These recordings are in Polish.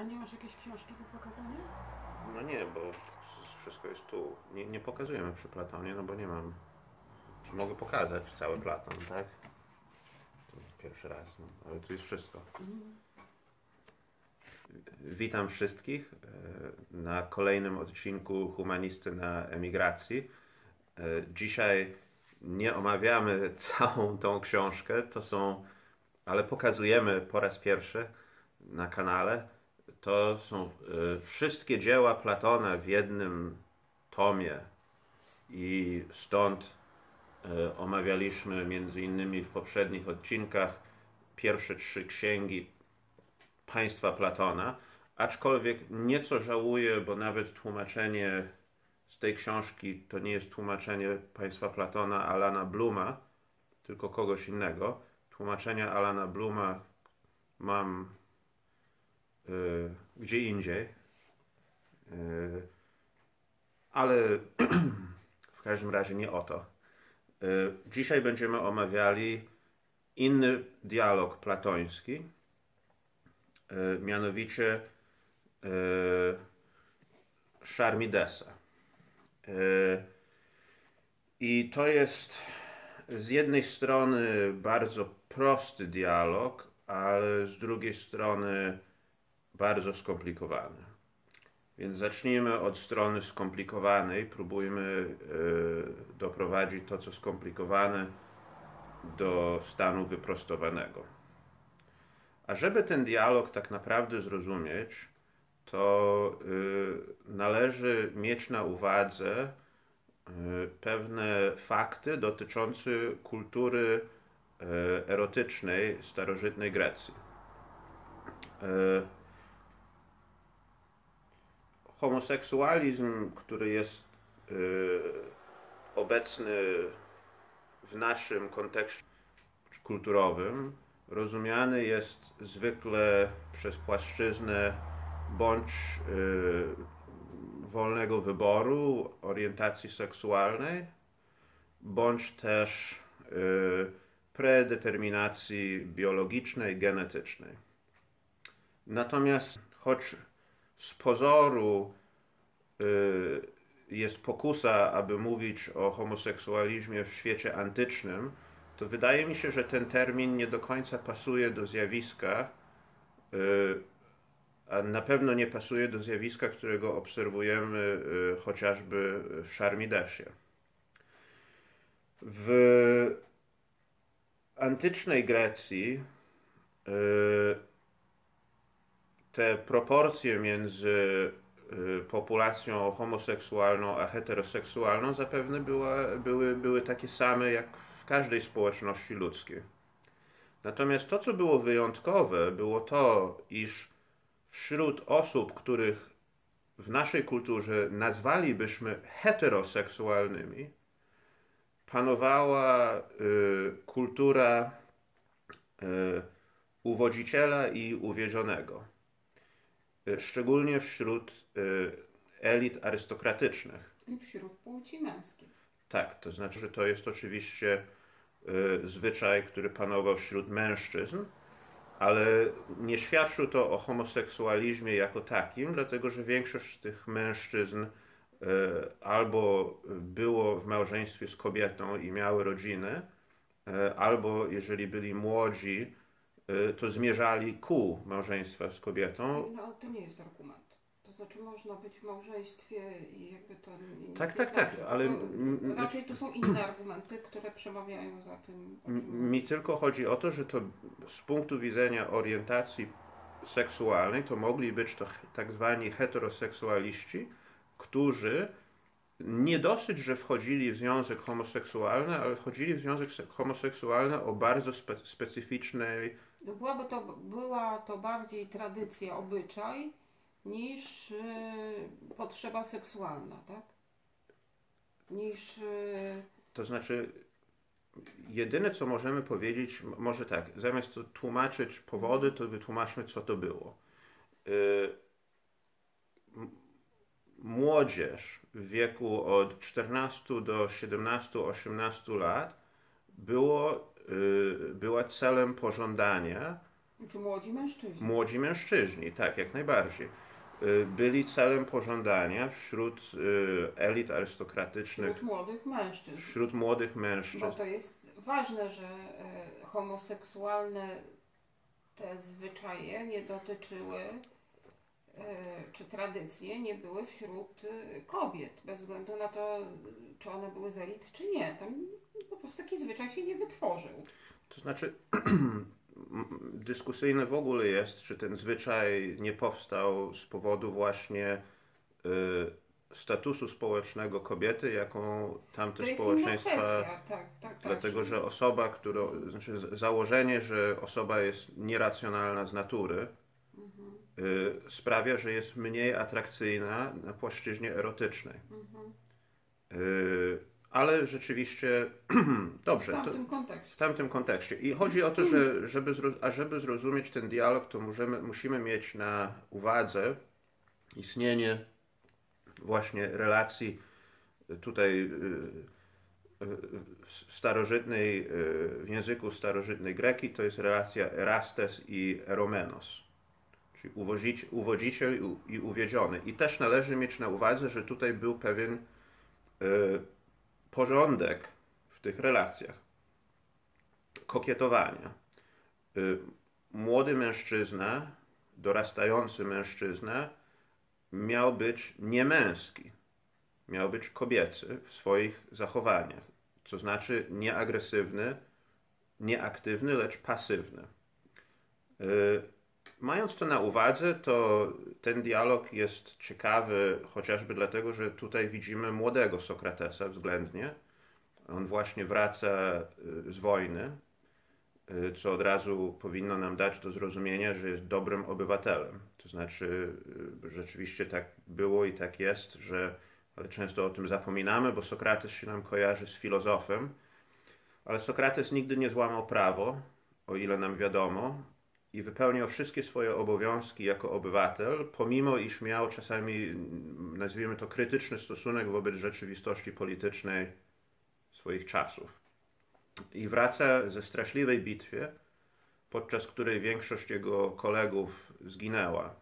nie masz jakiejś książki do pokazania? No nie, bo wszystko jest tu. Nie pokazujemy przy Platonie, no bo nie mam. Mogę pokazać cały Platon, tak? To pierwszy raz, no, ale tu jest wszystko. Witam wszystkich na kolejnym odcinku Humanisty na emigracji. Dzisiaj nie omawiamy całą tą książkę, ale pokazujemy po raz pierwszy na kanale. To są wszystkie dzieła Platona w jednym tomie i stąd omawialiśmy między innymi w poprzednich odcinkach pierwsze 3 księgi państwa Platona, aczkolwiek nieco żałuję, bo nawet tłumaczenie z tej książki to nie jest tłumaczenie państwa Platona Alana Bluma, tylko kogoś innego. Tłumaczenia Alana Bluma mam gdzie indziej, ale w każdym razie nie o to. Dzisiaj będziemy omawiali inny dialog platoński, mianowicie Charmidesa. I to jest z jednej strony bardzo prosty dialog, ale z drugiej strony bardzo skomplikowany. Więc zacznijmy od strony skomplikowanej. Próbujmy doprowadzić to, co skomplikowane, do stanu wyprostowanego. A żeby ten dialog tak naprawdę zrozumieć, to należy mieć na uwadze pewne fakty dotyczące kultury erotycznej starożytnej Grecji. Homoseksualizm, który jest obecny w naszym kontekście kulturowym, rozumiany jest zwykle przez płaszczyznę bądź wolnego wyboru orientacji seksualnej, bądź też predeterminacji biologicznej, genetycznej. Natomiast choć z pozoru jest pokusa, aby mówić o homoseksualizmie w świecie antycznym, to wydaje mi się, że ten termin nie do końca pasuje do zjawiska, a na pewno nie pasuje do zjawiska, którego obserwujemy chociażby w Charmidesie. W antycznej Grecji te proporcje między populacją homoseksualną a heteroseksualną zapewne były takie same jak w każdej społeczności ludzkiej. Natomiast to, co było wyjątkowe, było to, iż wśród osób, których w naszej kulturze nazwalibyśmy heteroseksualnymi, panowała kultura uwodziciela i uwiedzionego. Szczególnie wśród elit arystokratycznych. I wśród płci męskich. Tak, to znaczy, że to jest oczywiście zwyczaj, który panował wśród mężczyzn, ale nie świadczył to o homoseksualizmie jako takim, dlatego że większość tych mężczyzn albo było w małżeństwie z kobietą i miały rodziny, albo jeżeli byli młodzi, to zmierzali ku małżeństwa z kobietą. No ale to nie jest argument. To znaczy można być w małżeństwie i jakby to nie Tak, ale raczej tu są inne argumenty, które przemawiają za tym. Mi tylko chodzi o to, że to z punktu widzenia orientacji seksualnej to mogli być to tak zwani heteroseksualiści, którzy nie dosyć, że wchodzili w związek homoseksualny, ale wchodzili w związek homoseksualny o bardzo specyficznej. No była to bardziej tradycja, obyczaj niż potrzeba seksualna, tak? To znaczy, jedyne co możemy powiedzieć, może tak, zamiast to tłumaczyć powody, to wytłumaczmy, co to było. Młodzież w wieku od 14 do 17-18 lat była celem pożądania Czy młodzi mężczyźni? Młodzi mężczyźni, tak, jak najbardziej. Byli celem pożądania wśród elit arystokratycznych, Wśród młodych mężczyzn. wśród młodych mężczyzn. Bo to jest ważne, że homoseksualne te zwyczaje nie dotyczyły, czy tradycje nie były wśród kobiet, bez względu na to, czy one były z elit, czy nie. Tam po prostu taki zwyczaj się nie wytworzył. To znaczy, dyskusyjne w ogóle jest, czy ten zwyczaj nie powstał z powodu właśnie statusu społecznego kobiety, jaką tamte To jest społeczeństwa... inna kwestia, tak. Dlatego, że osoba, znaczy założenie, że osoba jest nieracjonalna z natury, sprawia, że jest mniej atrakcyjna na płaszczyźnie erotycznej. Ale rzeczywiście dobrze. W tamtym kontekście. I chodzi o to, że żeby zrozumieć ten dialog, to musimy mieć na uwadze istnienie właśnie relacji tutaj w języku starożytnej Greki to jest relacja Erastes i Eromenos, czyli uwodziciel i uwiedziony. I też należy mieć na uwadze, że tutaj był pewien porządek w tych relacjach. Kokietowania. Młody mężczyzna, dorastający mężczyzna miał być niemęski. Miał być kobiecy w swoich zachowaniach. To znaczy nie agresywny, nie aktywny, lecz pasywny. Mając to na uwadze, to ten dialog jest ciekawy chociażby dlatego, że tutaj widzimy młodego Sokratesa względnie. On właśnie wraca z wojny, co od razu powinno nam dać do zrozumienia, że jest dobrym obywatelem. To znaczy rzeczywiście tak było i tak jest, ale często o tym zapominamy, bo Sokrates się nam kojarzy z filozofem, ale Sokrates nigdy nie złamał prawo, o ile nam wiadomo, i wypełniał wszystkie swoje obowiązki jako obywatel, pomimo iż miał czasami, nazwijmy to, krytyczny stosunek wobec rzeczywistości politycznej swoich czasów. I wraca ze straszliwej bitwy, podczas której większość jego kolegów zginęła.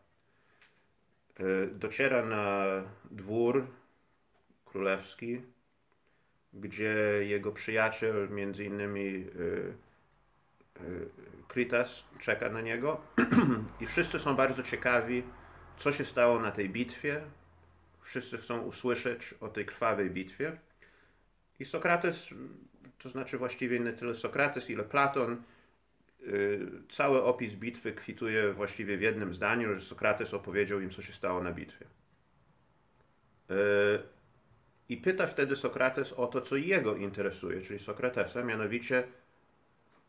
Dociera na dwór królewski, gdzie jego przyjaciel, między innymi Kritas, czeka na niego i wszyscy są bardzo ciekawi, co się stało na tej bitwie. Wszyscy chcą usłyszeć o tej krwawej bitwie. I Sokrates, to znaczy właściwie nie tyle Sokrates, ile Platon, cały opis bitwy kwituje właściwie w jednym zdaniu, że Sokrates opowiedział im, co się stało na bitwie. I pyta wtedy Sokrates o to, co jego interesuje, czyli Sokratesa, mianowicie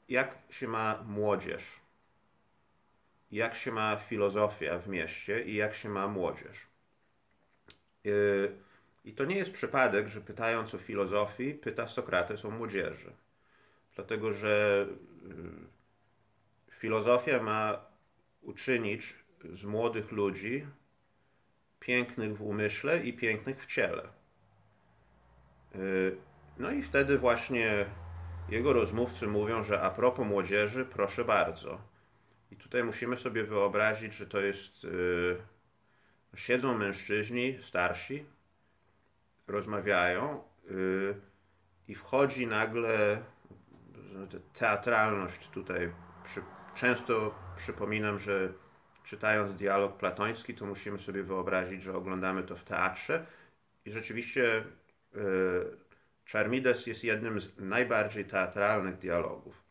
jak się ma młodzież, jak się ma filozofia w mieście i jak się ma młodzież. I to nie jest przypadek, że pytając o filozofii, pyta Sokrates o młodzieży. Dlatego, że filozofia ma uczynić z młodych ludzi pięknych w umyśle i pięknych w ciele. No i wtedy właśnie jego rozmówcy mówią, że a propos młodzieży, proszę bardzo. I tutaj musimy sobie wyobrazić, że to jest... siedzą mężczyźni starsi, rozmawiają i wchodzi nagle teatralność tutaj. Często przypominam, że czytając dialog platoński, to musimy sobie wyobrazić, że oglądamy to w teatrze i rzeczywiście Charmides jest jednym z najbardziej teatralnych dialogów.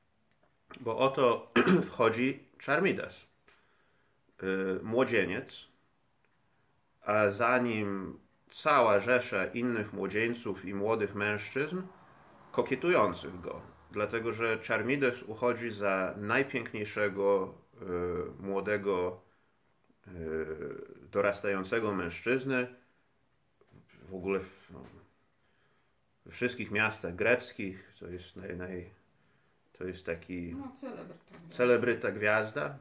Bo oto wchodzi Charmides, młodzieniec, a za nim cała rzesza innych młodzieńców i młodych mężczyzn kokietujących go. Dlatego, że Charmides uchodzi za najpiękniejszego młodego dorastającego mężczyznę w ogóle we wszystkich miastach greckich. To jest taki celebryta gwiazda.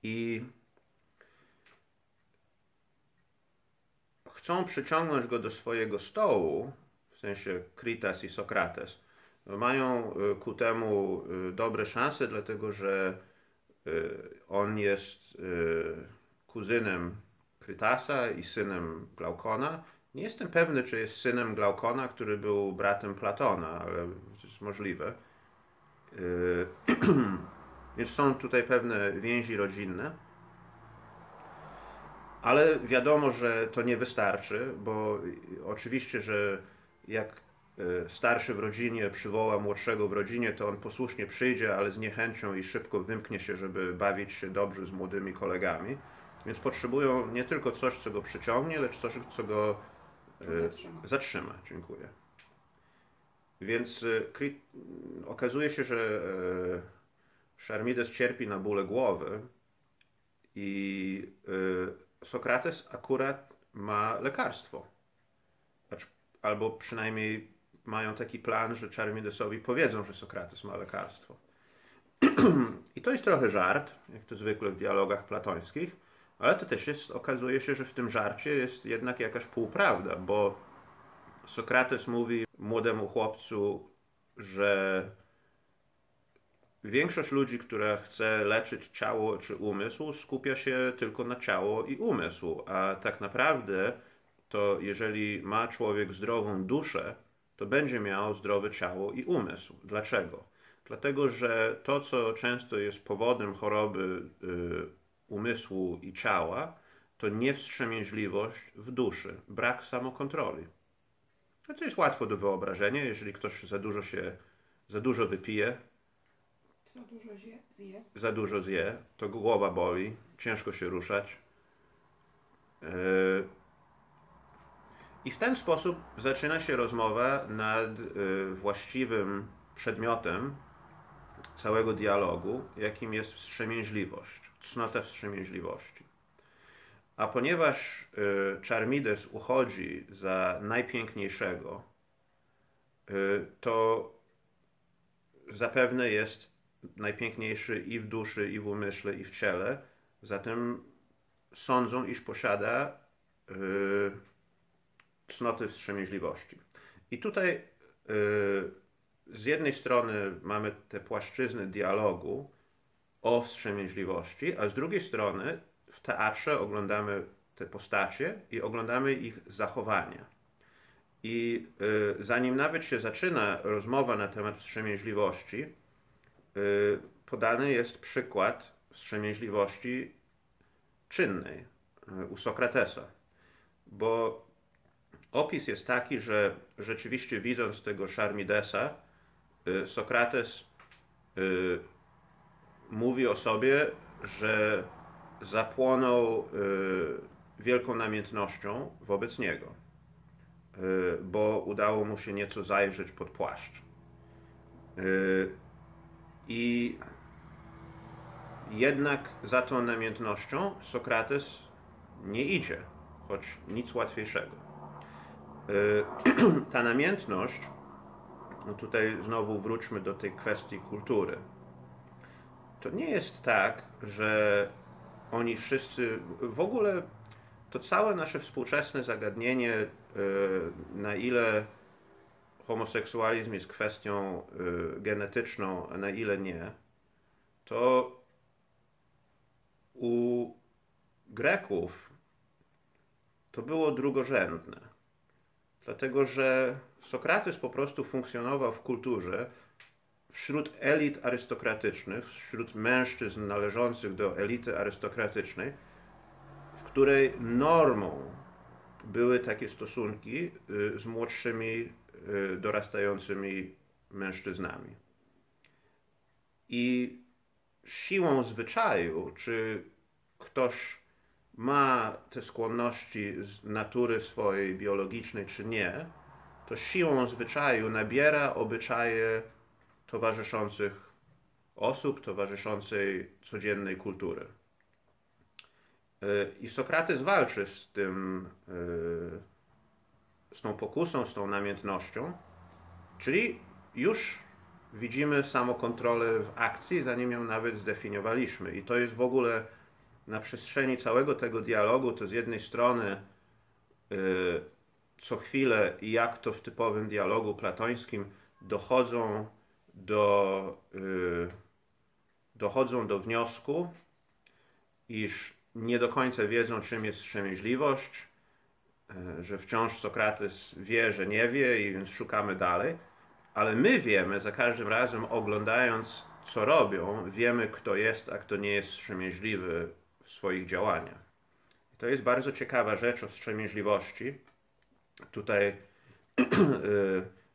I chcą przyciągnąć go do swojego stołu, w sensie Kritas i Sokrates, mają ku temu dobre szanse, dlatego że on jest kuzynem Krytasa i synem Glaukona. Nie jestem pewny, czy jest synem Glaukona, który był bratem Platona, ale to jest możliwe. Więc są tutaj pewne więzi rodzinne. Ale wiadomo, że to nie wystarczy, bo oczywiście, że jak starszy w rodzinie przywoła młodszego w rodzinie, to on posłusznie przyjdzie, ale z niechęcią i szybko wymknie się, żeby bawić się dobrze z młodymi kolegami. Więc potrzebują nie tylko coś, co go przyciągnie, lecz coś, co go zatrzyma. Dziękuję. Więc okazuje się, że Charmides cierpi na bóle głowy i Sokrates akurat ma lekarstwo. Albo przynajmniej mają taki plan, że Charmidesowi powiedzą, że Sokrates ma lekarstwo. I to jest trochę żart, jak to zwykle w dialogach platońskich, ale to też jest, okazuje się, że w tym żarcie jest jednak jakaś półprawda, bo Sokrates mówi młodemu chłopcu, że większość ludzi, która chce leczyć ciało czy umysł, skupia się tylko na ciało i umysł, a tak naprawdę to jeżeli ma człowiek zdrową duszę, to będzie miał zdrowe ciało i umysł. Dlaczego? Dlatego, że to, co często jest powodem choroby umysłu i ciała, to niewstrzemięźliwość w duszy, brak samokontroli. No to jest łatwo do wyobrażenia, jeżeli ktoś za dużo wypije, za dużo zje, to głowa boli, ciężko się ruszać. I w ten sposób zaczyna się rozmowa nad właściwym przedmiotem całego dialogu, jakim jest wstrzemięźliwość, cnota wstrzemięźliwości. A ponieważ Charmides uchodzi za najpiękniejszego, to zapewne jest najpiękniejszy i w duszy, i w umyśle, i w ciele. Zatem sądzą, iż posiada cnoty wstrzemięźliwości. I tutaj z jednej strony mamy te płaszczyzny dialogu o wstrzemięźliwości, a z drugiej strony w teatrze oglądamy te postacie i oglądamy ich zachowania. I zanim nawet się zaczyna rozmowa na temat wstrzemięźliwości, podany jest przykład wstrzemięźliwości czynnej u Sokratesa. Bo opis jest taki, że rzeczywiście widząc tego Charmidesa, Sokrates mówi o sobie, że zapłonął wielką namiętnością wobec niego, bo udało mu się nieco zajrzeć pod płaszcz. I jednak za tą namiętnością Sokrates nie idzie, choć nic łatwiejszego. Ta namiętność, no tutaj znowu wróćmy do tej kwestii kultury. To nie jest tak, że oni wszyscy, w ogóle to całe nasze współczesne zagadnienie, na ile homoseksualizm jest kwestią genetyczną, a na ile nie, to u Greków to było drugorzędne. Dlatego, że Sokrates po prostu funkcjonował w kulturze wśród elit arystokratycznych, wśród mężczyzn należących do elity arystokratycznej, w której normą były takie stosunki z młodszymi, dorastającymi mężczyznami. I siłą zwyczaju, czy ktoś ma te skłonności z natury swojej biologicznej, czy nie, to siłą zwyczaju nabiera obyczaje towarzyszących osób, towarzyszącej codziennej kultury. I Sokrates walczy z tym, z tą pokusą, z tą namiętnością, czyli już widzimy samokontrolę w akcji, zanim ją nawet zdefiniowaliśmy. I to jest w ogóle na przestrzeni całego tego dialogu, to z jednej strony co chwilę, jak to w typowym dialogu platońskim, dochodzą do wniosku, iż nie do końca wiedzą, czym jest wstrzemięźliwość, że wciąż Sokrates wie, że nie wie i więc szukamy dalej, ale my wiemy, za każdym razem oglądając, co robią, wiemy, kto jest, a kto nie jest wstrzemięźliwy w swoich działaniach. To jest bardzo ciekawa rzecz o wstrzemięźliwości. Tutaj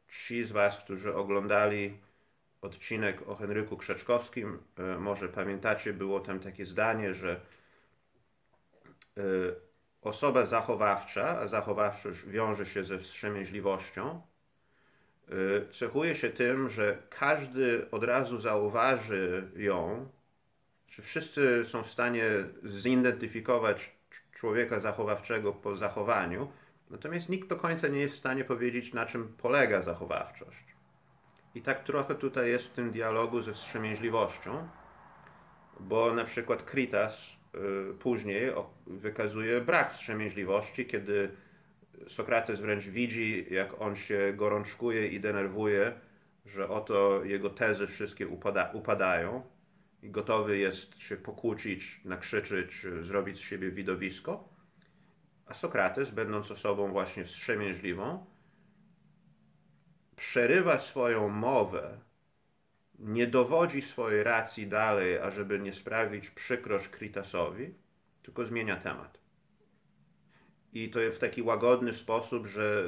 ci z Was, którzy oglądali odcinek o Henryku Krzeczkowskim, może pamiętacie, było tam takie zdanie, że osoba zachowawcza, a zachowawczość wiąże się ze wstrzemięźliwością, cechuje się tym, że każdy od razu zauważy ją, że wszyscy są w stanie zidentyfikować człowieka zachowawczego po zachowaniu, natomiast nikt do końca nie jest w stanie powiedzieć, na czym polega zachowawczość. I tak trochę tutaj jest w tym dialogu ze wstrzemięźliwością, bo na przykład Kritas później wykazuje brak wstrzemięźliwości, kiedy Sokrates wręcz widzi, jak on się gorączkuje i denerwuje, że oto jego tezy wszystkie upadają i gotowy jest się pokłócić, nakrzyczyć, zrobić z siebie widowisko. A Sokrates, będąc osobą właśnie wstrzemięźliwą, przerywa swoją mowę, nie dowodzi swojej racji dalej, ażeby nie sprawić przykrość Kritasowi, tylko zmienia temat. I to w taki łagodny sposób, że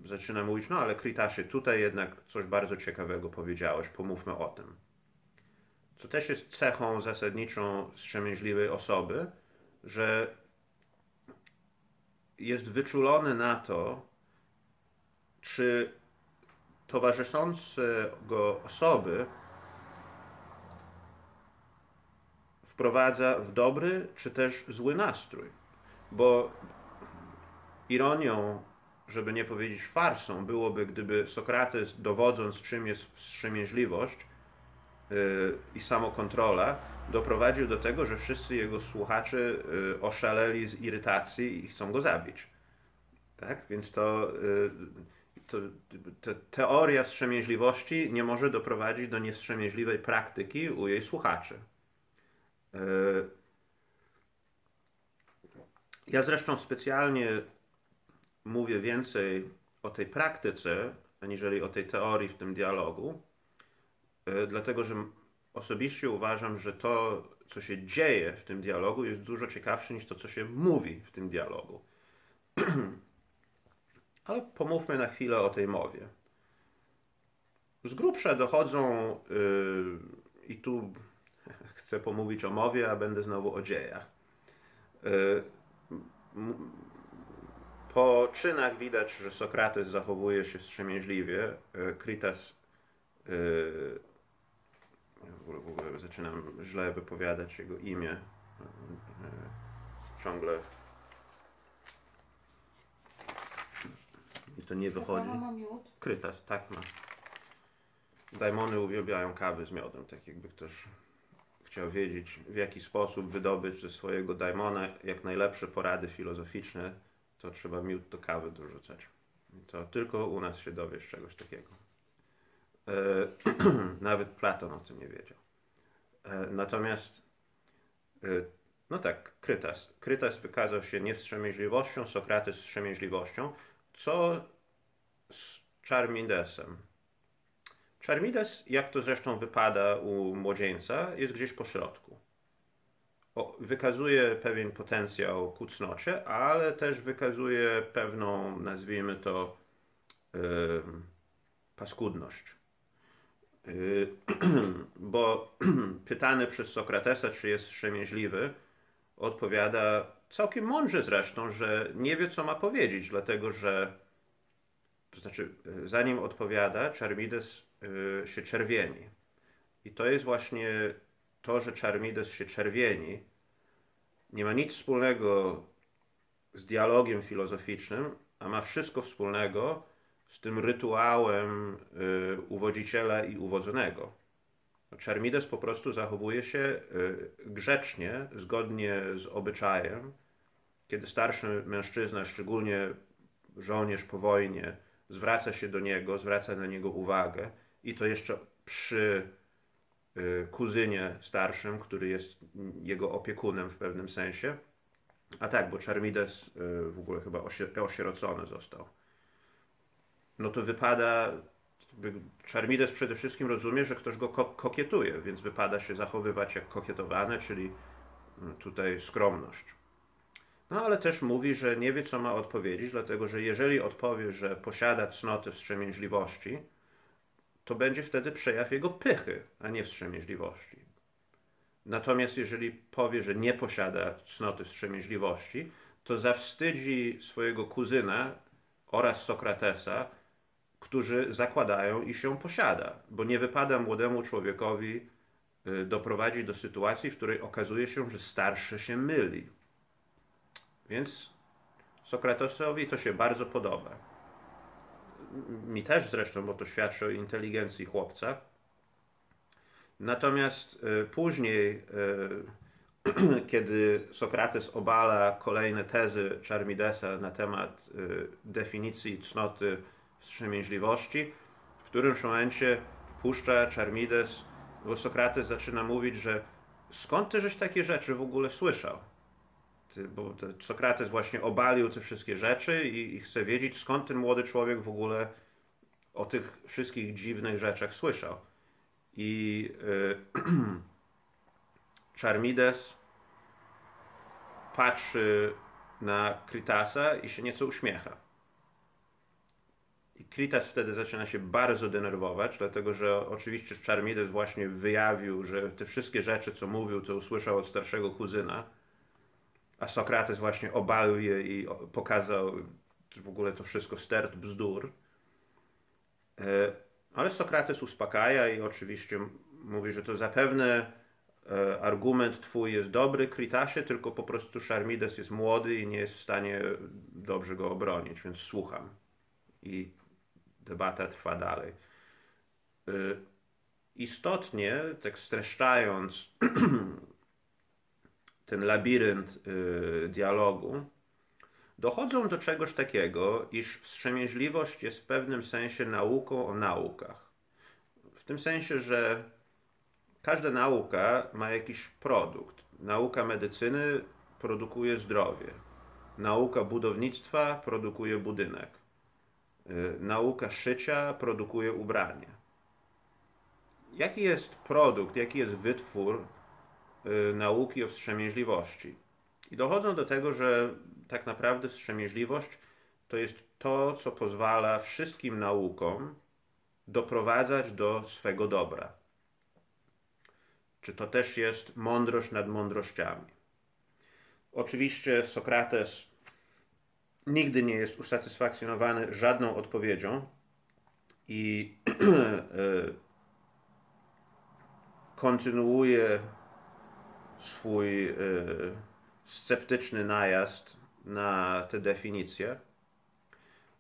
zaczyna mówić, no ale Kritasie, tutaj jednak coś bardzo ciekawego powiedziałeś, pomówmy o tym. Co też jest cechą zasadniczą wstrzemięźliwej osoby, że jest wyczulony na to, czy towarzyszące go osoby wprowadza w dobry czy też zły nastrój. Bo ironią, żeby nie powiedzieć farsą, byłoby, gdyby Sokrates, dowodząc, czym jest wstrzemięźliwość i samokontrola, doprowadził do tego, że wszyscy jego słuchacze oszaleli z irytacji i chcą go zabić. Tak? Więc teoria wstrzemięźliwości nie może doprowadzić do niewstrzemięźliwej praktyki u jej słuchaczy. Ja zresztą specjalnie mówię więcej o tej praktyce, aniżeli o tej teorii w tym dialogu, dlatego że osobiście uważam, że to, co się dzieje w tym dialogu, jest dużo ciekawsze niż to, co się mówi w tym dialogu. Ale pomówmy na chwilę o tej mowie. Z grubsza dochodzą, i tu chcę pomówić o mowie, a będę znowu o dziejach. Po czynach widać, że Sokrates zachowuje się wstrzemięźliwie. Kritas, w ogóle zaczynam źle wypowiadać jego imię. Ciągle i to nie wychodzi. Kawa ma miód? Kritas, tak ma. Daimony uwielbiają kawy z miodem, tak jakby ktoś chciał wiedzieć, w jaki sposób wydobyć ze swojego daimona jak najlepsze porady filozoficzne, to trzeba miód do kawy dorzucać. I to tylko u nas się dowiesz czegoś takiego. Nawet Platon o tym nie wiedział. Natomiast, no tak, Kritas. Kritas wykazał się niewstrzemięźliwością, Sokrates wstrzemięźliwością. Co z Charmidesem? Charmides, jak to zresztą wypada u młodzieńca, jest gdzieś po środku. Wykazuje pewien potencjał ku cnocie, ale też wykazuje pewną, nazwijmy to, paskudność. Bo pytany przez Sokratesa, czy jest wstrzemięźliwy, odpowiada całkiem mądrze zresztą, że nie wie, co ma powiedzieć, dlatego że, to znaczy, zanim odpowiada, Charmides się czerwieni. I to jest właśnie to, że Charmides się czerwieni, nie ma nic wspólnego z dialogiem filozoficznym, a ma wszystko wspólnego z tym rytuałem uwodziciela i uwodzonego. Charmides po prostu zachowuje się grzecznie, zgodnie z obyczajem, kiedy starszy mężczyzna, szczególnie żołnierz po wojnie, zwraca się do niego, zwraca na niego uwagę i to jeszcze przy kuzynie starszym, który jest jego opiekunem w pewnym sensie. A tak, bo Charmides w ogóle chyba osierocony został. No to wypada, Charmides przede wszystkim rozumie, że ktoś go kokietuje, więc wypada się zachowywać jak kokietowany, czyli tutaj skromność. No ale też mówi, że nie wie, co ma odpowiedzieć, dlatego że jeżeli odpowie, że posiada cnotę wstrzemięźliwości, to będzie wtedy przejaw jego pychy, a nie wstrzemięźliwości. Natomiast jeżeli powie, że nie posiada cnoty wstrzemięźliwości, to zawstydzi swojego kuzyna oraz Sokratesa, którzy zakładają, iż ją posiada, bo nie wypada młodemu człowiekowi doprowadzić do sytuacji, w której okazuje się, że starszy się myli. Więc Sokratesowi to się bardzo podoba. Mi też zresztą, bo to świadczy o inteligencji chłopca. Natomiast później, kiedy Sokrates obala kolejne tezy Charmidesa na temat definicji cnoty wstrzemięźliwości, w którymś momencie puszcza Charmides, bo Sokrates zaczyna mówić, że skąd ty żeś takie rzeczy w ogóle słyszał? Bo Sokrates właśnie obalił te wszystkie rzeczy i chce wiedzieć, skąd ten młody człowiek w ogóle o tych wszystkich dziwnych rzeczach słyszał. I Charmides patrzy na Kritasa i się nieco uśmiecha. I Kritas wtedy zaczyna się bardzo denerwować, dlatego że oczywiście Charmides właśnie wyjawił, że te wszystkie rzeczy, co mówił, to usłyszał od starszego kuzyna, a Sokrates właśnie obalił je i pokazał w ogóle to wszystko sterт bzdur. Ale Sokrates uspokaja i oczywiście mówi, że to zapewne argument twój jest dobry, Kritasie, tylko po prostu Charmides jest młody i nie jest w stanie dobrze go obronić, więc słucham. I debata trwa dalej. Istotnie, tak streszczając ten labirynt dialogu, dochodzą do czegoś takiego, iż wstrzemięźliwość jest w pewnym sensie nauką o naukach. W tym sensie, że każda nauka ma jakiś produkt. Nauka medycyny produkuje zdrowie. Nauka budownictwa produkuje budynek. Nauka szycia produkuje ubranie. Jaki jest produkt, jaki jest wytwór nauki o wstrzemięźliwości? I dochodzą do tego, że tak naprawdę wstrzemięźliwość to jest to, co pozwala wszystkim naukom doprowadzać do swego dobra. Czy to też jest mądrość nad mądrościami? Oczywiście Sokrates nigdy nie jest usatysfakcjonowany żadną odpowiedzią i kontynuuje swój sceptyczny najazd na te definicje,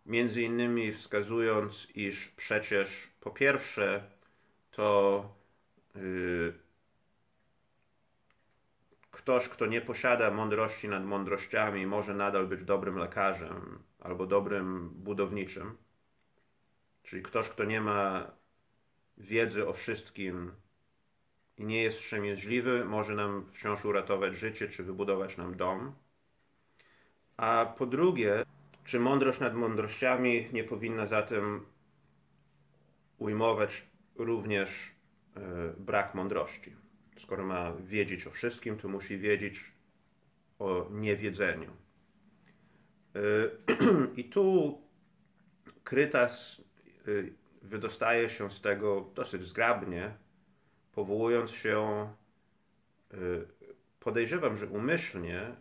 między innymi wskazując, iż przecież po pierwsze to ktoś, kto nie posiada mądrości nad mądrościami, może nadal być dobrym lekarzem albo dobrym budowniczym. Czyli ktoś, kto nie ma wiedzy o wszystkim i nie jest wstrzemięźliwy, może nam wciąż uratować życie czy wybudować nam dom. A po drugie, czy mądrość nad mądrościami nie powinna zatem ujmować również brak mądrości? Skoro ma wiedzieć o wszystkim, to musi wiedzieć o niewiedzeniu. I tu Krytas wydostaje się z tego dosyć zgrabnie, powołując się, podejrzewam, że umyślnie,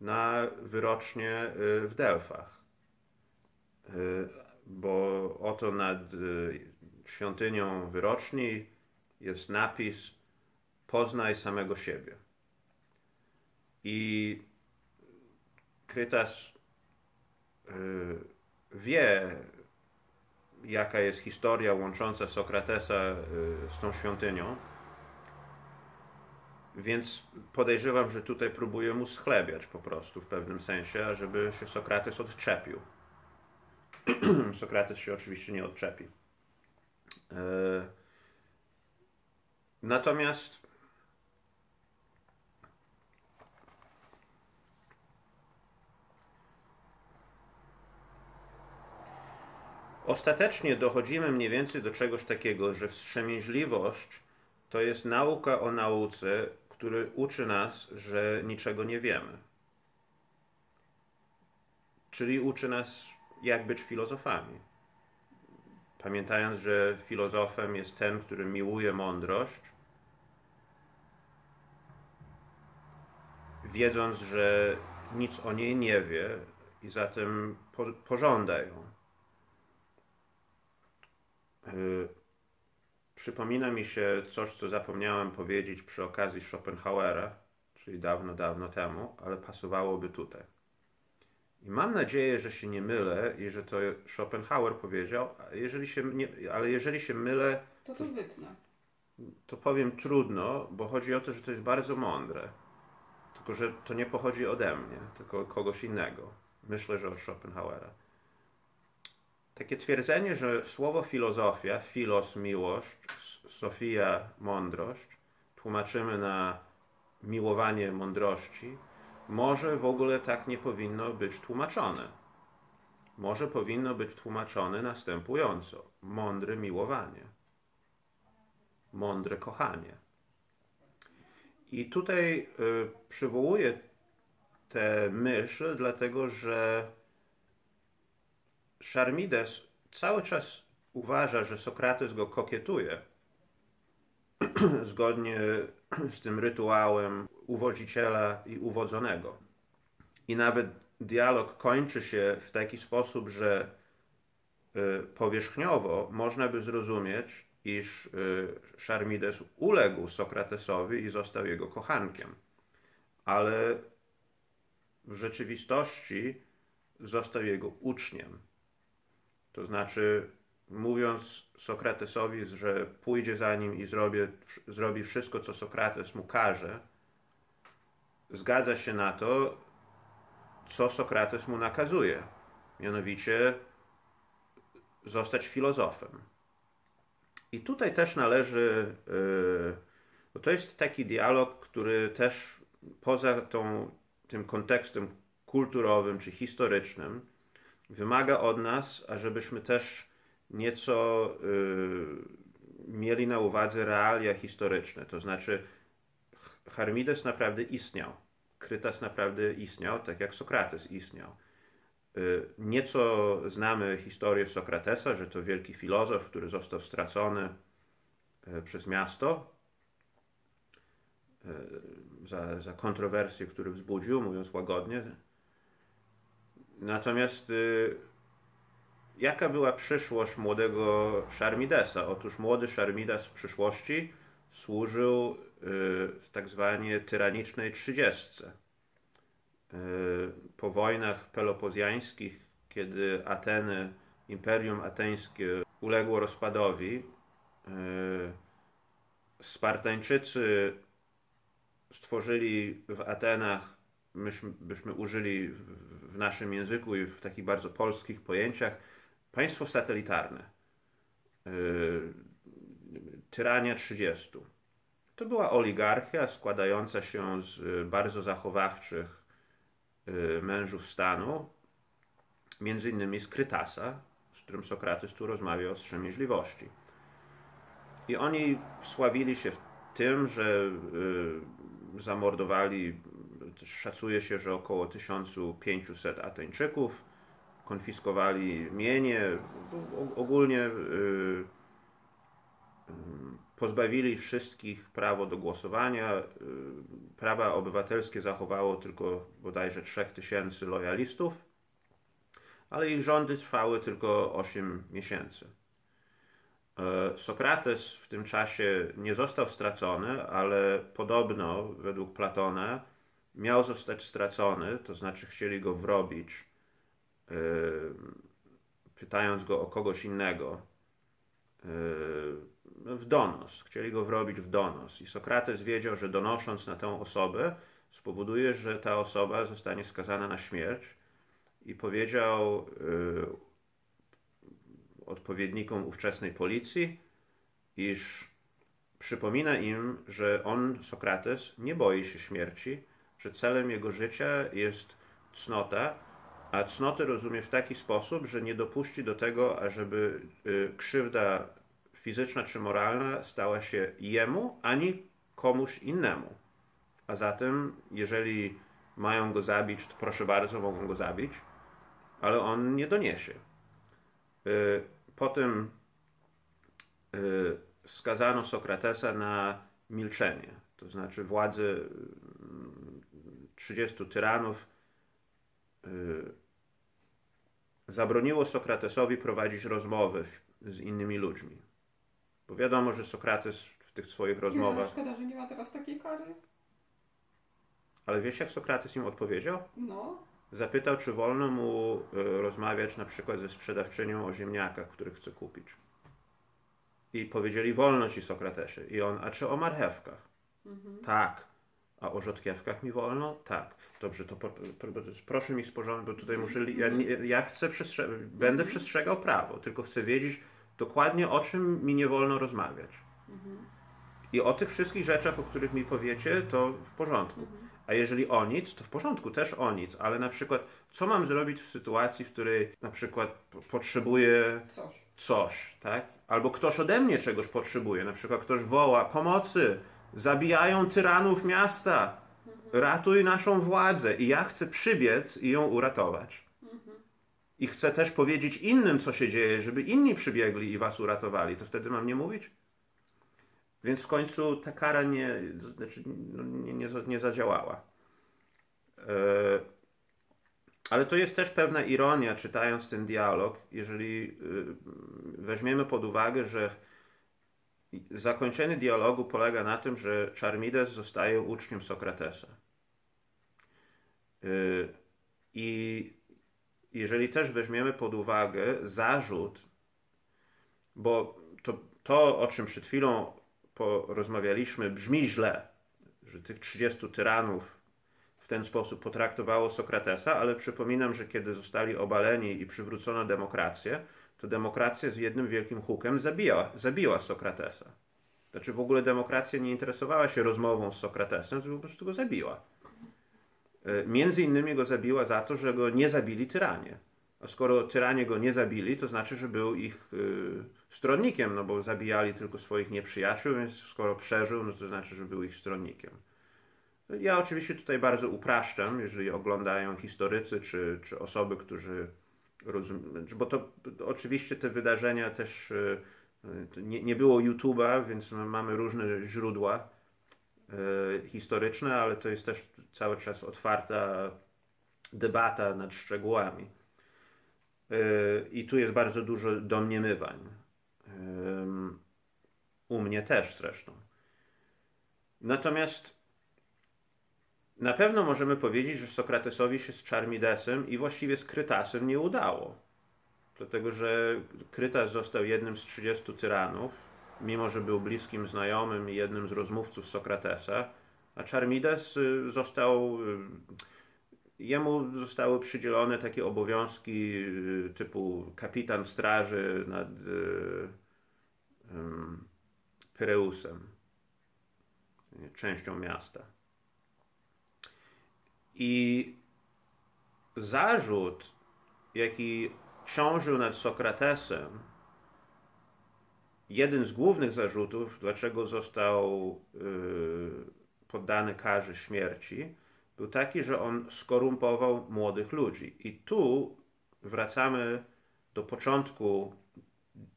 na wyrocznie w Delfach. Bo oto nad świątynią wyroczni jest napis: poznaj samego siebie. I Krytas wie, jaka jest historia łącząca Sokratesa z tą świątynią, więc podejrzewam, że tutaj próbuje mu schlebiać po prostu w pewnym sensie, żeby się Sokrates odczepił. Sokrates się oczywiście nie odczepi. Natomiast ostatecznie dochodzimy mniej więcej do czegoś takiego, że wstrzemięźliwość to jest nauka o nauce, który uczy nas, że niczego nie wiemy. Czyli uczy nas, jak być filozofami. Pamiętając, że filozofem jest ten, który miłuje mądrość, wiedząc, że nic o niej nie wie i zatem pożąda ją. Przypomina mi się coś, co zapomniałem powiedzieć przy okazji Schopenhauera, czyli dawno, dawno temu, ale pasowałoby tutaj. I mam nadzieję, że się nie mylę i że to Schopenhauer powiedział, ale jeżeli się mylę, to wytnę. To powiem trudno, bo chodzi o to, że to jest bardzo mądre. Tylko, że to nie pochodzi ode mnie, tylko kogoś innego. Myślę, że od Schopenhauera. Takie twierdzenie, że słowo filozofia, filos miłość, sofia mądrość, tłumaczymy na miłowanie mądrości, może w ogóle tak nie powinno być tłumaczone. Może powinno być tłumaczone następująco. Mądre miłowanie. Mądre kochanie. I tutaj przywołuję tę myśl, dlatego że Charmides cały czas uważa, że Sokrates go kokietuje, zgodnie z tym rytuałem uwodziciela i uwodzonego. I nawet dialog kończy się w taki sposób, że powierzchniowo można by zrozumieć, iż Charmides uległ Sokratesowi i został jego kochankiem. Ale w rzeczywistości został jego uczniem. To znaczy, mówiąc Sokratesowi, że pójdzie za nim i zrobi wszystko, co Sokrates mu każe, zgadza się na to, co Sokrates mu nakazuje. Mianowicie zostać filozofem. I tutaj też należy, bo to jest taki dialog, który też poza tym kontekstem kulturowym czy historycznym wymaga od nas, ażebyśmy też nieco mieli na uwadze realia historyczne. To znaczy Charmides naprawdę istniał. Krytas naprawdę istniał, tak jak Sokrates istniał. Nieco znamy historię Sokratesa, że to wielki filozof, który został stracony przez miasto za kontrowersje, które wzbudził, mówiąc łagodnie. Natomiast jaka była przyszłość młodego Charmidesa? Otóż młody Charmides w przyszłości służył w tak zwanej tyranicznej 30. Po wojnach pelopozjańskich, kiedy Ateny, Imperium Ateńskie uległo rozpadowi, Spartańczycy stworzyli w Atenach, byśmy użyli w naszym języku i w takich bardzo polskich pojęciach, państwo satelitarne. Tyrania 30. To była oligarchia składająca się z bardzo zachowawczych mężów stanu, między innymi z Krytasa, z którym Sokrates tu rozmawiał o wstrzemięźliwości. I oni sławili się w tym, że zamordowali, szacuje się, że około 1500 Ateńczyków, konfiskowali mienie, ogólnie pozbawili wszystkich prawa do głosowania. Prawa obywatelskie zachowało tylko bodajże 3000 lojalistów, ale ich rządy trwały tylko 8 miesięcy. Sokrates w tym czasie nie został stracony, ale podobno, według Platona, miał zostać stracony, to znaczy chcieli go wrobić, pytając go o kogoś innego, w donos. Chcieli go wrobić w donos. I Sokrates wiedział, że donosząc na tę osobę spowoduje, że ta osoba zostanie skazana na śmierć. I powiedział odpowiednikom ówczesnej policji, iż przypomina im, że on, Sokrates, nie boi się śmierci, że celem jego życia jest cnota, a cnotę rozumie w taki sposób, że nie dopuści do tego, ażeby krzywda fizyczna czy moralna stała się jemu ani komuś innemu. A zatem, jeżeli mają go zabić, to proszę bardzo, mogą go zabić, ale on nie doniesie. Potem skazano Sokratesa na milczenie, to znaczy władze 30 tyranów zabroniło Sokratesowi prowadzić rozmowy z innymi ludźmi. Bo wiadomo, że Sokrates w tych swoich rozmowach... Szkoda, że nie ma teraz takiej kary. Ale wiesz, jak Sokrates im odpowiedział? No. Zapytał, czy wolno mu rozmawiać na przykład ze sprzedawczynią o ziemniakach, których chce kupić. I powiedzieli, wolno ci, Sokratesie. I on, a czy o marchewkach? Tak. A o rzodkiewkach mi wolno? Tak. Dobrze, to proszę mi sporządzić, bo tutaj muszę... Ja chcę będę przestrzegał prawo, tylko chcę wiedzieć dokładnie, o czym mi nie wolno rozmawiać. I o tych wszystkich rzeczach, o których mi powiecie, to w porządku. A jeżeli o nic, to w porządku, też o nic. Ale na przykład, co mam zrobić w sytuacji, w której na przykład potrzebuję coś, tak? Albo ktoś ode mnie czegoś potrzebuje. Na przykład ktoś woła, pomocy, zabijają tyranów miasta, ratuj naszą władzę. I ja chcę przybiec i ją uratować. I chcę też powiedzieć innym, co się dzieje, żeby inni przybiegli i was uratowali. To wtedy mam nie mówić? Więc w końcu ta kara nie zadziałała. Ale to jest też pewna ironia, czytając ten dialog, jeżeli weźmiemy pod uwagę, że zakończenie dialogu polega na tym, że Charmides zostaje uczniem Sokratesa. I jeżeli też weźmiemy pod uwagę zarzut, bo to o czym przed chwilą porozmawialiśmy, brzmi źle, że tych 30 tyranów w ten sposób potraktowało Sokratesa, ale przypominam, że kiedy zostali obaleni i przywrócono demokrację, to demokracja z jednym wielkim hukiem zabiła Sokratesa. Znaczy w ogóle demokracja nie interesowała się rozmową z Sokratesem, tylko po prostu go zabiła. Między innymi go zabiła za to, że go nie zabili tyranie. A skoro tyranie go nie zabili, to znaczy, że był ich stronnikiem, no bo zabijali tylko swoich nieprzyjaciół, więc skoro przeżył, no to znaczy, że był ich stronnikiem. Ja oczywiście tutaj bardzo upraszczam, jeżeli oglądają historycy czy osoby, którzy rozumieją, bo to oczywiście te wydarzenia też nie było YouTube'a, więc mamy różne źródła historyczne, ale to jest też cały czas otwarta debata nad szczegółami. I tu jest bardzo dużo domniemywań. U mnie też zresztą. Natomiast na pewno możemy powiedzieć, że Sokratesowi się z Charmidesem i właściwie z Krytasem nie udało. Dlatego, że Krytas został jednym z 30 tyranów, mimo że był bliskim znajomym i jednym z rozmówców Sokratesa, a Charmides jemu zostały przydzielone takie obowiązki typu kapitan straży nad Pyreusem, częścią miasta. I zarzut, jaki ciążył nad Sokratesem, jeden z głównych zarzutów, dlaczego został poddany karze śmierci, był taki, że on skorumpował młodych ludzi. I tu wracamy do początku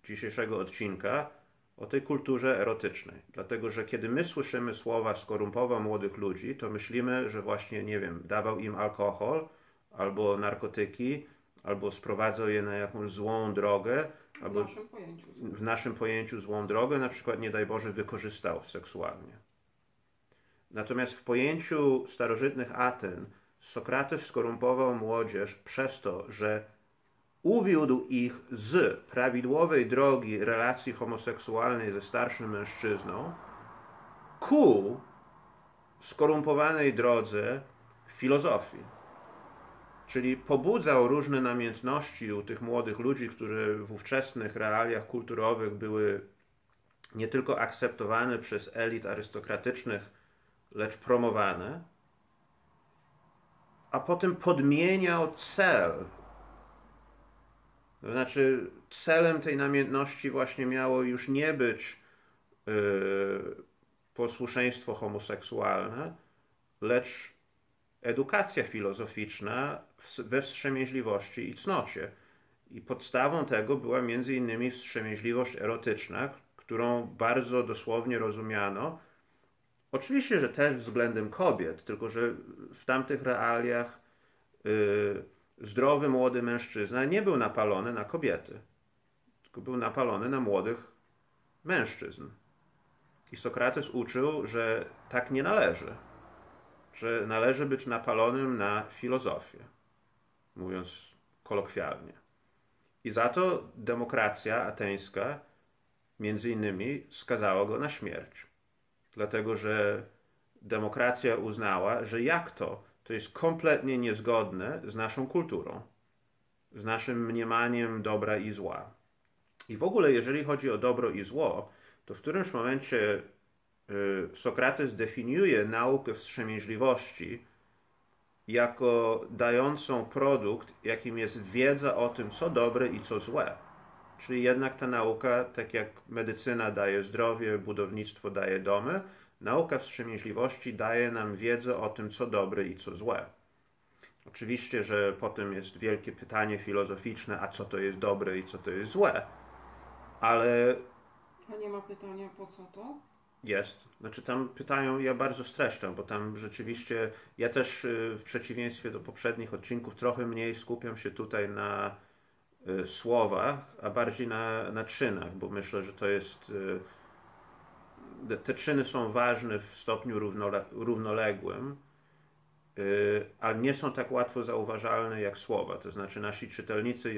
dzisiejszego odcinka o tej kulturze erotycznej. Dlatego, że kiedy my słyszymy słowa skorumpował młodych ludzi, to myślimy, że właśnie, nie wiem, dawał im alkohol, albo narkotyki, albo sprowadzał je na jakąś złą drogę, albo w naszym pojęciu złą drogę, na przykład, nie daj Boże, wykorzystał seksualnie. Natomiast w pojęciu starożytnych Aten Sokrates skorumpował młodzież przez to, że uwiódł ich z prawidłowej drogi relacji homoseksualnej ze starszym mężczyzną ku skorumpowanej drodze filozofii. Czyli pobudzał różne namiętności u tych młodych ludzi, którzy w ówczesnych realiach kulturowych były nie tylko akceptowane przez elit arystokratycznych, lecz promowane, a potem podmieniał cel. To znaczy, celem tej namiętności właśnie miało już nie być posłuszeństwo homoseksualne, lecz edukacja filozoficzna we wstrzemięźliwości i cnocie. I podstawą tego była między innymi wstrzemięźliwość erotyczna, którą bardzo dosłownie rozumiano. Oczywiście, że też względem kobiet, tylko że w tamtych realiach zdrowy młody mężczyzna nie był napalony na kobiety, tylko był napalony na młodych mężczyzn. I Sokrates uczył, że tak nie należy, że należy być napalonym na filozofię, mówiąc kolokwialnie. I za to demokracja ateńska między innymi skazała go na śmierć. Dlatego, że demokracja uznała, że jak to jest kompletnie niezgodne z naszą kulturą, z naszym mniemaniem dobra i zła. I w ogóle, jeżeli chodzi o dobro i zło, to w którymś momencie Sokrates definiuje naukę wstrzemięźliwości jako dającą produkt, jakim jest wiedza o tym, co dobre i co złe. Czyli jednak ta nauka, tak jak medycyna daje zdrowie, budownictwo daje domy, nauka wstrzemięźliwości daje nam wiedzę o tym, co dobre i co złe. Oczywiście, że potem jest wielkie pytanie filozoficzne, a co to jest dobre i co to jest złe. Ale... A nie ma pytania, po co to? Jest. Znaczy tam pytają, ja bardzo streszczam, bo tam rzeczywiście, ja też w przeciwieństwie do poprzednich odcinków trochę mniej skupiam się tutaj na słowach, a bardziej na czynach, bo myślę, że to jest... Te czyny są ważne w stopniu równoległym, ale nie są tak łatwo zauważalne jak słowa. To znaczy nasi czytelnicy,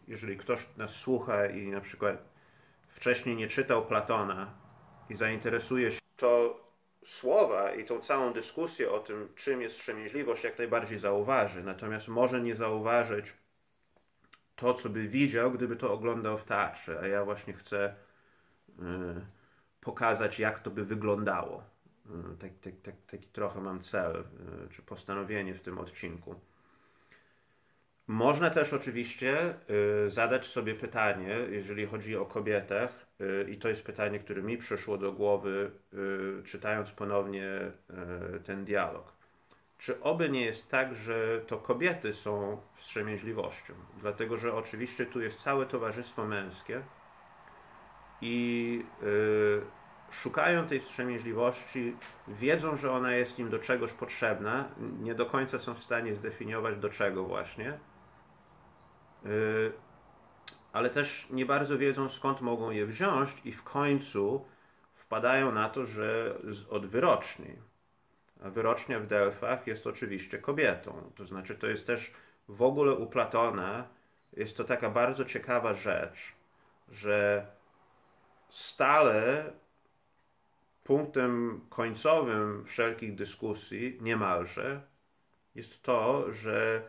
jeżeli ktoś nas słucha i na przykład wcześniej nie czytał Platona i zainteresuje się, to słowa i tą całą dyskusję o tym, czym jest wstrzemięźliwość, jak najbardziej zauważy. Natomiast może nie zauważyć to, co by widział, gdyby to oglądał w teatrze. A ja właśnie chcę pokazać, jak to by wyglądało. Taki trochę mam cel, czy postanowienie w tym odcinku. Można też oczywiście zadać sobie pytanie, jeżeli chodzi o kobietach, i to jest pytanie, które mi przyszło do głowy, czytając ponownie ten dialog. Czy oby nie jest tak, że to kobiety są wstrzemięźliwością? Dlatego, że oczywiście tu jest całe towarzystwo męskie i szukają tej wstrzemięźliwości, wiedzą, że ona jest im do czegoś potrzebna, nie do końca są w stanie zdefiniować do czego właśnie, ale też nie bardzo wiedzą, skąd mogą je wziąć i w końcu wpadają na to, że od wyroczni. A wyrocznia w Delfach jest oczywiście kobietą. To znaczy, to jest też w ogóle u Platona, jest to taka bardzo ciekawa rzecz, że stale punktem końcowym wszelkich dyskusji, niemalże, jest to, że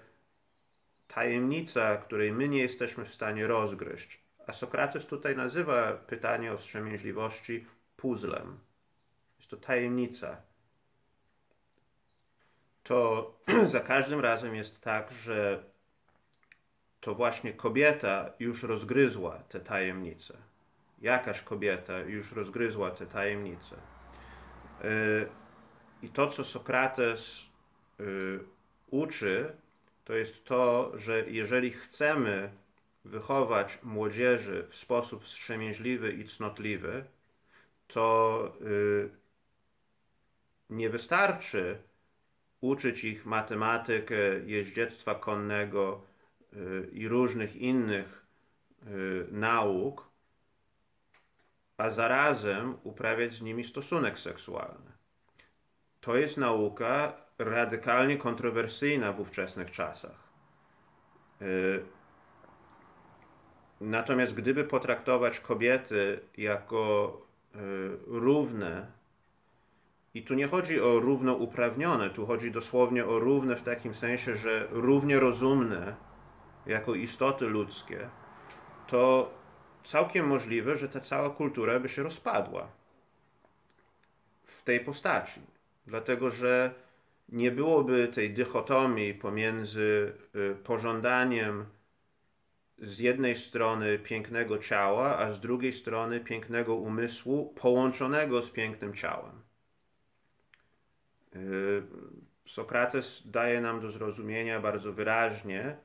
tajemnica, której my nie jesteśmy w stanie rozgryźć, a Sokrates tutaj nazywa pytanie o wstrzemięźliwości puzzlem. Jest to tajemnica. To za każdym razem jest tak, że to właśnie kobieta już rozgryzła tę tajemnicę. Jakaś kobieta już rozgryzła tę tajemnicę. I to, co Sokrates uczy, to jest to, że jeżeli chcemy wychować młodzieży w sposób wstrzemięźliwy i cnotliwy, to nie wystarczy uczyć ich matematykę, jeździectwa konnego i różnych innych nauk, a zarazem uprawiać z nimi stosunek seksualny. To jest nauka radykalnie kontrowersyjna w ówczesnych czasach. Natomiast gdyby potraktować kobiety jako równe, i tu nie chodzi o równouprawnione, tu chodzi dosłownie o równe w takim sensie, że równie rozumne jako istoty ludzkie, to całkiem możliwe, że ta cała kultura by się rozpadła w tej postaci. Dlatego, że nie byłoby tej dychotomii pomiędzy pożądaniem z jednej strony pięknego ciała, a z drugiej strony pięknego umysłu połączonego z pięknym ciałem. Sokrates daje nam do zrozumienia bardzo wyraźnie,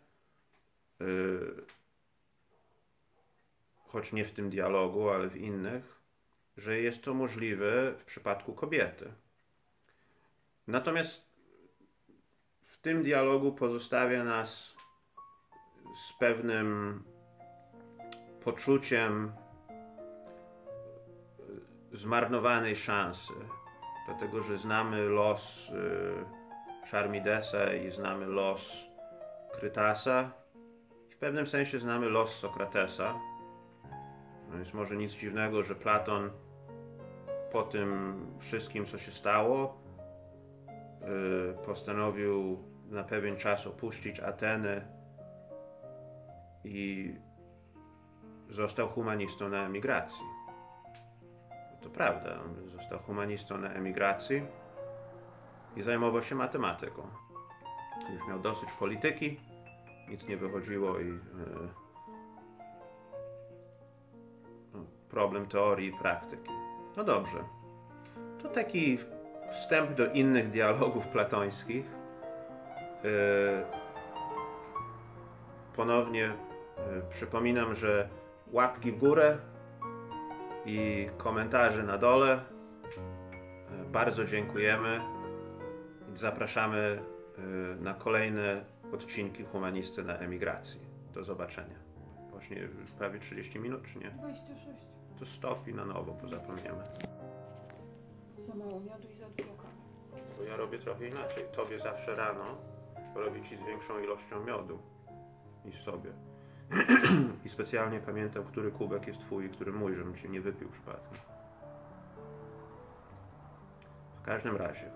choć nie w tym dialogu, ale w innych, że jest to możliwe w przypadku kobiety. Natomiast w tym dialogu pozostawia nas z pewnym poczuciem zmarnowanej szansy, dlatego że znamy los Charmidesa i znamy los Krytasa i w pewnym sensie znamy los Sokratesa. No więc może nic dziwnego, że Platon po tym wszystkim, co się stało, postanowił na pewien czas opuścić Ateny i został humanistą na emigracji. To prawda, on został humanistą na emigracji i zajmował się matematyką. Już miał dosyć polityki, nic nie wychodziło i problem teorii i praktyki. No dobrze, to taki wstęp do innych dialogów platońskich. Ponownie przypominam, że łapki w górę i komentarze na dole. Bardzo dziękujemy. Zapraszamy na kolejne odcinki Humanisty na emigracji. Do zobaczenia. Właśnie prawie 30 minut, czy nie? 26. To stop i na nowo, bo zapomniemy. Za mało miodu i za dużo kawy. Bo ja robię trochę inaczej. Tobie zawsze rano robię ci z większą ilością miodu niż sobie. I specjalnie pamiętam, który kubek jest twój i który mój, żebym cię nie wypił przypadkiem. W każdym razie.